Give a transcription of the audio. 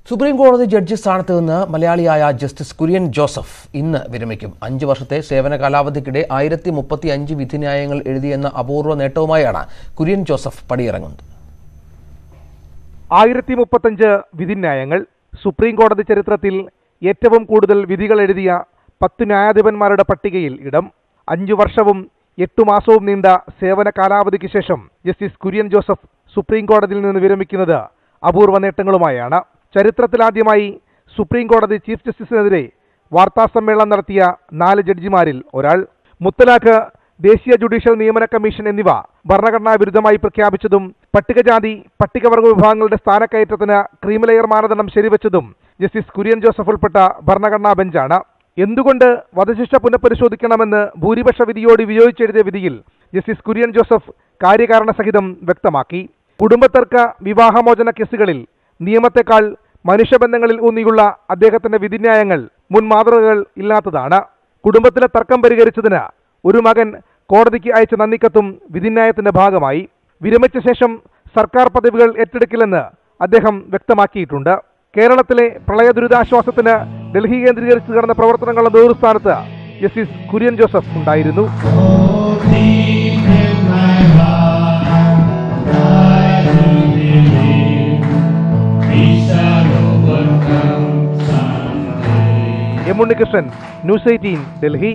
Supreme കോടതി judge സ്ഥാനത്ത് നിന്ന് മലയാളിയായ ജസ്റ്റിസ് കുര്യൻ ജോസഫ് ഇന്ന് വിരമിക്കും. 5 വർഷത്തെ സേവന കാലാവധിക്കിടെ 1035 വിധിന്യായങ്ങൾ എഴുതിയെന്ന അപൂർവ നേട്ടവുമായാണ് കുര്യൻ ജോസഫ് പടിയിറങ്ങുന്നത്. 1035 വിധിന്യായങ്ങൾ സുപ്രീം കോടതി ചരിത്രത്തിൽ ഏറ്റവും കൂടുതൽ വിധികൾ എഴുതിയ 10 ന്യായാധിപന്മാരുടെ പട്ടികയിൽ ഇടം. 5 വർഷവും 8 മാസവും നീണ്ട സേവന കാലാവധിക്ക് ശേഷം ജസ്റ്റിസ് കുര്യൻ ജോസഫ് സുപ്രീം കോടതിയിൽ നിന്ന് വിരമിക്കുന്നത് അപൂർവ നേട്ടങ്ങളുമായാണ്. ചരിത്രത്തിലാദ്യമായി സുപ്രീം കോടതി ചീഫ് ജസ്റ്റിസിനെതിരെ വാർത്താസമ്മേളനം നടത്തിയ 4 ജഡ്ജിമാരിൽ ഒരാൾ. മുത്തലാഖ്, ദേശീയ ജുഡീഷ്യൽ നിയമന കമ്മീഷൻ എന്നിവ ഭരണഘടനാ വിരുദ്ധമായി പ്രഖ്യാപിച്ചതും പട്ടികജാതി പട്ടികവർഗ വിഭാഗങ്ങളുടെ സ്ഥാനക്കയറ്റത്തിന് ക്രീമിലെയർ മാനദണ്ഡം ശരിവെച്ചതും ജസ്റ്റിസ് കുര്യൻ ജോസഫ് ഉൾപ്പെട്ട ഭരണഘടനാ ബെഞ്ചാണ്. എന്തുകൊണ്ട് വധശിക്ഷ പുനഃപരിശോധിക്കണമെന്ന് ഭൂരിപക്ഷ വിധിയോട് വിയോജിച്ചെഴുതിയ വിധിയിൽ ജസ്റ്റിസ് കുര്യൻ ജോസഫ് കാര്യകാരണ സഹിതം വ്യക്തമാക്കി. കുടുംബത്തർക്ക വിവാഹമോചന കേസുകളിൽ നിയമത്തെക്കാൾ മനുഷ്യബന്ധങ്ങളിൽ ഊന്നിയുള്ള അദ്ദേഹത്തിന്റെ വിധിന്യായങ്ങൾ മുൻ മാതൃകകൾ ഇല്ലാത്തതാണ്. കുടുംബത്തിലെ തർക്കം പരിഹരിച്ചതിന് ഒരു മകൻ കോടതിക്ക് അയച്ച നന്ദിക്കത്തും വിധിന്യായത്തിന്റെ ഭാഗമായി. വിരമിച്ച ശേഷം സർക്കാർ പദവികൾ ഏറ്റെടുക്കില്ലെന്ന് അദ്ദേഹം വ്യക്തമാക്കിയിട്ടുണ്ട്. കേരളത്തിലെ പ്രളയ ദുരിതാശ്വാസത്തിന് ഡൽഹി കേന്ദ്രീകരിച്ച് നടന്ന പ്രവർത്തനങ്ങളുടെ നേതൃസ്ഥാനത്ത് ജസ്റ്റിസ് കുര്യൻ ജോസഫ് ഉണ്ടായിരുന്നു. M Unnikrishnan, news 18, Delhi.